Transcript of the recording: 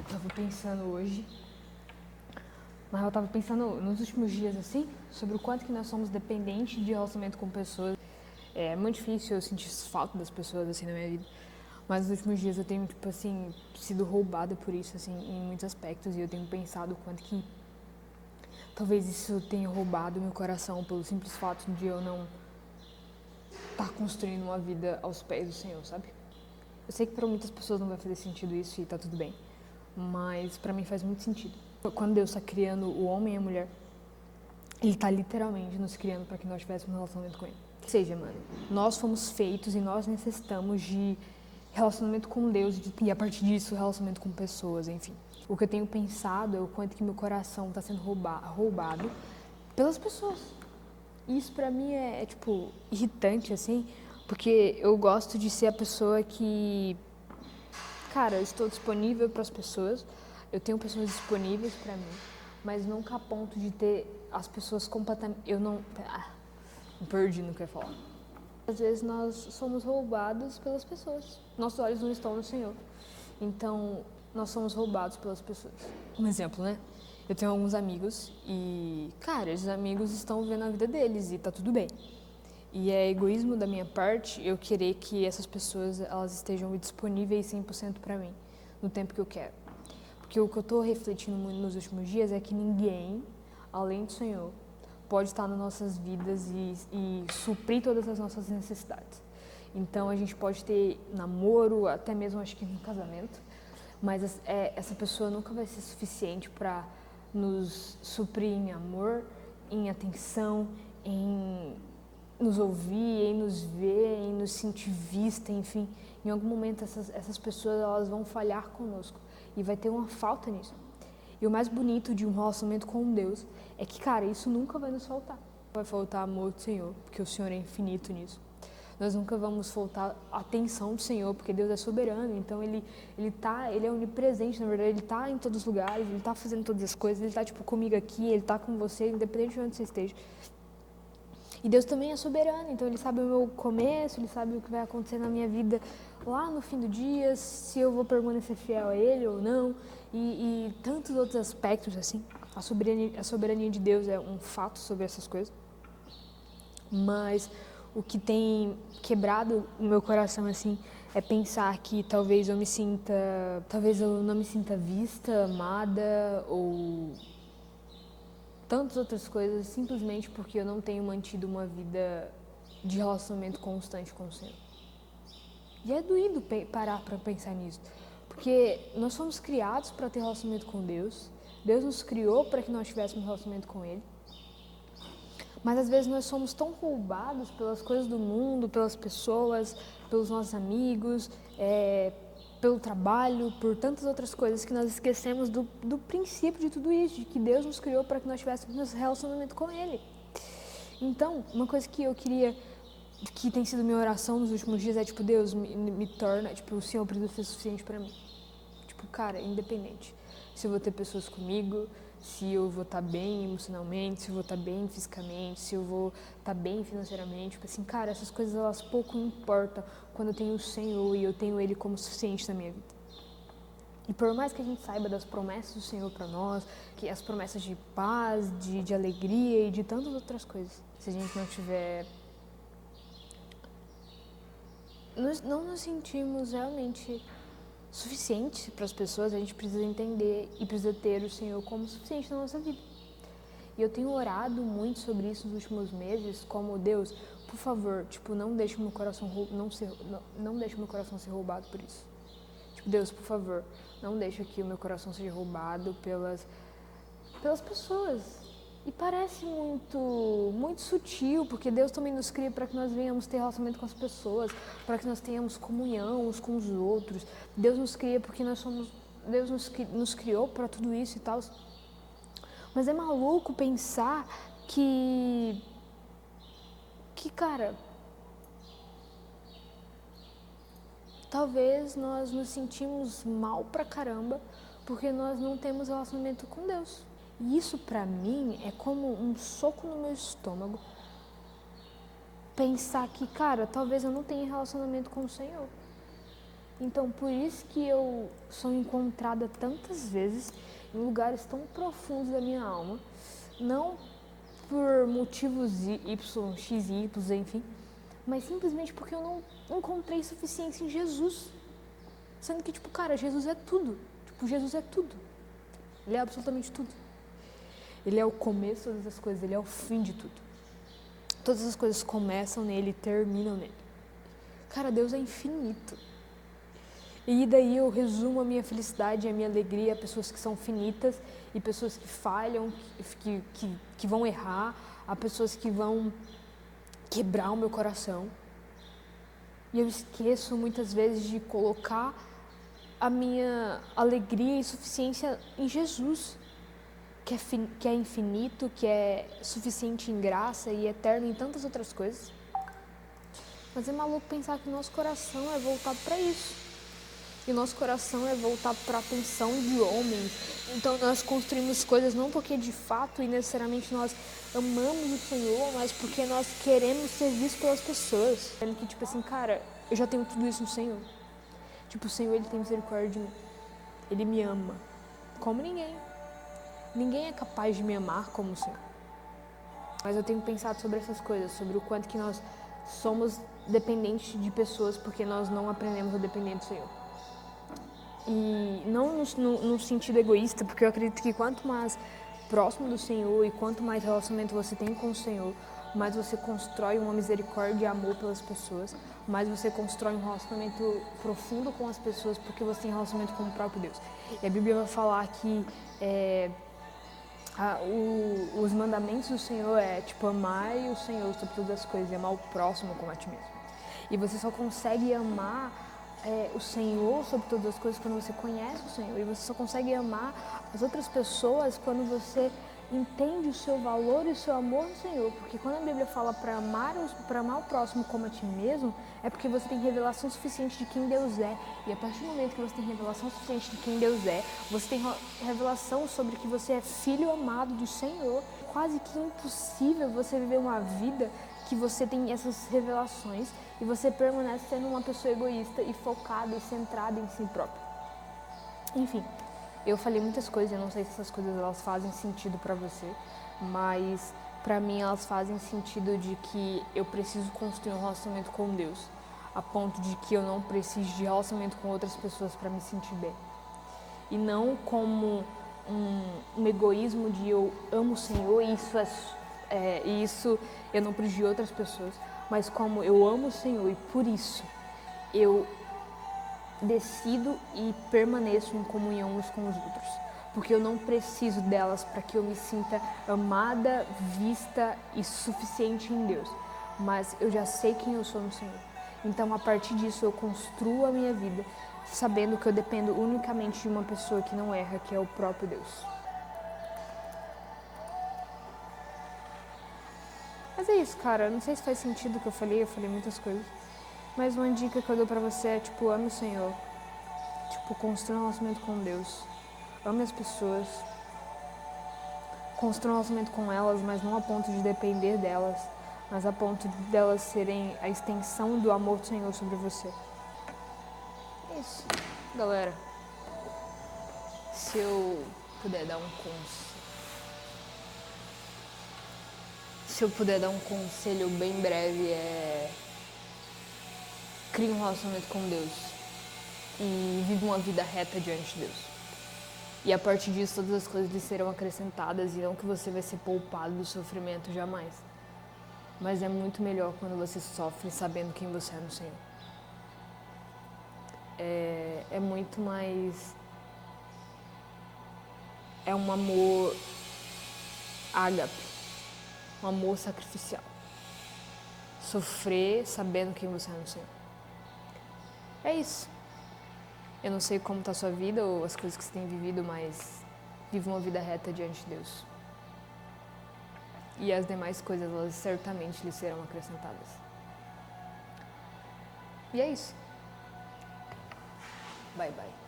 tava pensando hoje, mas eu tava pensando nos últimos dias, assim, sobre o quanto que nós somos dependentes de relacionamento com pessoas. É muito difícil eu sentir falta das pessoas, assim, na minha vida. Mas nos últimos dias eu tenho, tipo assim, sido roubada por isso, assim, em muitos aspectos. E eu tenho pensado o quanto que talvez isso tenha roubado meu coração pelo simples fato de eu não estar construindo uma vida aos pés do Senhor, sabe? Eu sei que para muitas pessoas não vai fazer sentido isso e tá tudo bem. Mas para mim faz muito sentido. Quando Deus está criando o homem e a mulher, Ele está literalmente nos criando para que nós tivéssemos um relacionamento com Ele. Ou seja, mano, nós fomos feitos e nós necessitamos de relacionamento com Deus e a partir disso relacionamento com pessoas, enfim. O que eu tenho pensado é o quanto que meu coração está sendo roubado pelas pessoas. E isso pra mim é tipo irritante, assim, porque eu gosto de ser a pessoa que, cara, eu estou disponível para as pessoas, eu tenho pessoas disponíveis para mim, mas nunca a ponto de ter as pessoas completamente. Eu não. Me perdi no que eu ia falar. Às vezes nós somos roubados pelas pessoas. Nossos olhos não estão no Senhor. Então, nós somos roubados pelas pessoas. Um exemplo, né? Eu tenho alguns amigos e, cara, esses amigos estão vivendo a vida deles e tá tudo bem. E é egoísmo da minha parte eu querer que essas pessoas elas estejam disponíveis 100% para mim, no tempo que eu quero. Porque o que eu tô refletindo muito nos últimos dias é que ninguém, além do Senhor, pode estar nas nossas vidas e suprir todas as nossas necessidades. Então a gente pode ter namoro, até mesmo acho que no casamento, mas essa pessoa nunca vai ser suficiente para nos suprir em amor, em atenção, em nos ouvir, em nos ver, em nos sentir vista, enfim. Em algum momento essas pessoas elas vão falhar conosco e vai ter uma falta nisso. E o mais bonito de um relacionamento com Deus é que, cara, isso nunca vai nos faltar. Vai faltar amor do Senhor, porque o Senhor é infinito nisso. Nós nunca vamos faltar atenção do Senhor, porque Deus é soberano, então ele é onipresente, na verdade, ele está em todos os lugares, ele está fazendo todas as coisas, ele está tipo comigo aqui, ele está com você, independente de onde você esteja. E Deus também é soberano, então Ele sabe o meu começo, Ele sabe o que vai acontecer na minha vida lá no fim do dia, se eu vou permanecer fiel a Ele ou não, e tantos outros aspectos, assim. A soberania de Deus é um fato sobre essas coisas. Mas o que tem quebrado o meu coração, assim, é pensar que talvez eu não me sinta vista, amada ou tantas outras coisas simplesmente porque eu não tenho mantido uma vida de relacionamento constante com o Senhor. E é doído parar para pensar nisso, porque nós fomos criados para ter relacionamento com Deus, Deus nos criou para que nós tivéssemos relacionamento com Ele, mas às vezes nós somos tão roubados pelas coisas do mundo, pelas pessoas, pelos nossos amigos, pelo trabalho, por tantas outras coisas que nós esquecemos do princípio de tudo isso, de que Deus nos criou para que nós tivéssemos relacionamento com Ele. Então, uma coisa que eu queria, que tem sido minha oração nos últimos dias é tipo, Deus me torna, tipo, o Senhor precisa ser suficiente para mim. Tipo, cara, independente. Se eu vou ter pessoas comigo, se eu vou estar bem emocionalmente, se eu vou estar bem fisicamente, se eu vou estar bem financeiramente. Tipo assim, cara, essas coisas elas pouco importam quando eu tenho o Senhor e eu tenho Ele como suficiente na minha vida. E por mais que a gente saiba das promessas do Senhor para nós, que as promessas de paz, de alegria e de tantas outras coisas, se a gente não tiver... Nós não nos sentimos realmente suficiente para as pessoas, a gente precisa entender e precisa ter o Senhor como suficiente na nossa vida. E eu tenho orado muito sobre isso nos últimos meses, como Deus, por favor, tipo, não deixe meu coração não deixe meu coração ser roubado por isso. Tipo, Deus, por favor, não deixe que o meu coração seja roubado pelas pessoas. E parece muito sutil, porque Deus também nos cria para que nós venhamos ter relacionamento com as pessoas, para que nós tenhamos comunhão uns com os outros. Deus nos cria porque Deus nos criou para tudo isso e tal. Mas é maluco pensar que, cara, talvez nós nos sentimos mal pra caramba porque nós não temos relacionamento com Deus. E isso pra mim é como um soco no meu estômago. Pensar que, cara, talvez eu não tenha relacionamento com o Senhor. Então, por isso que eu sou encontrada tantas vezes em lugares tão profundos da minha alma, não por motivos Y, X, Y, enfim, mas simplesmente porque eu não encontrei suficiência em Jesus. Sendo que, tipo, cara, Jesus é tudo. Tipo, Jesus é tudo. Ele é absolutamente tudo. Ele é o começo de todas as coisas, ele é o fim de tudo. Todas as coisas começam nele e terminam nele. Cara, Deus é infinito. E daí eu resumo a minha felicidade e a minha alegria a pessoas que são finitas e pessoas que falham, que vão errar, a pessoas que vão quebrar o meu coração. E eu esqueço muitas vezes de colocar a minha alegria e suficiência em Jesus, que é infinito, que é suficiente em graça e eterno em tantas outras coisas. Mas é maluco pensar que o nosso coração é voltado para isso. E o nosso coração é voltado para a atenção de homens. Então nós construímos coisas não porque de fato e necessariamente nós amamos o Senhor, mas porque nós queremos ser vistos pelas pessoas. Que tipo assim, cara, eu já tenho tudo isso no Senhor. Tipo, o Senhor, Ele tem misericórdia de mim. Ele me ama. Como ninguém. Ninguém é capaz de me amar como o Senhor. Mas eu tenho pensado sobre essas coisas, sobre o quanto que nós somos dependentes de pessoas porque nós não aprendemos a depender do Senhor. E não no sentido egoísta, porque eu acredito que quanto mais próximo do Senhor e quanto mais relacionamento você tem com o Senhor, mais você constrói uma misericórdia e amor pelas pessoas, mais você constrói um relacionamento profundo com as pessoas, porque você tem relacionamento com o próprio Deus. E a Bíblia vai falar que os mandamentos do Senhor é tipo, amai o Senhor sobre todas as coisas e amar o próximo como a ti mesmo. E você só consegue amar o Senhor sobre todas as coisas quando você conhece o Senhor. E você só consegue amar as outras pessoas quando você entende o seu valor e o seu amor no Senhor. Porque quando a Bíblia fala para amar o próximo como a ti mesmo, é porque você tem revelação suficiente de quem Deus é. E a partir do momento que você tem revelação suficiente de quem Deus é, você tem revelação sobre que você é filho amado do Senhor. Quase que impossível você viver uma vida que você tem essas revelações e você permanece sendo uma pessoa egoísta e focada e centrada em si própria. Enfim, eu falei muitas coisas, eu não sei se essas coisas elas fazem sentido para você, mas para mim elas fazem sentido de que eu preciso construir um relacionamento com Deus, a ponto de que eu não preciso de relacionamento com outras pessoas para me sentir bem. E não como um egoísmo de eu amo o Senhor e isso eu não preciso de outras pessoas, mas como eu amo o Senhor e por isso eu decido e permaneço em comunhão uns com os outros, porque eu não preciso delas para que eu me sinta amada, vista e suficiente em Deus, mas eu já sei quem eu sou no Senhor. Então a partir disso eu construo a minha vida sabendo que eu dependo unicamente de uma pessoa que não erra, que é o próprio Deus. Mas é isso, cara. Não sei se faz sentido o que eu falei muitas coisas. Mas uma dica que eu dou pra você é, tipo, ame o Senhor. Tipo, construa um relacionamento com Deus. Ame as pessoas. Construa um relacionamento com elas, mas não a ponto de depender delas, mas a ponto delas serem a extensão do amor do Senhor sobre você. É isso, galera. Se eu puder dar um conselho. Se eu puder dar um conselho bem breve crie um relacionamento com Deus e viva uma vida reta diante de Deus. E a partir disso todas as coisas lhe serão acrescentadas e não que você vai ser poupado do sofrimento jamais. Mas é muito melhor quando você sofre sabendo quem você é no Senhor. É muito mais... É um amor ágape. Um amor sacrificial. Sofrer sabendo quem você é no Senhor. É isso. Eu não sei como está a sua vida ou as coisas que você tem vivido, mas viva uma vida reta diante de Deus. E as demais coisas, elas certamente lhe serão acrescentadas. E é isso. Bye, bye.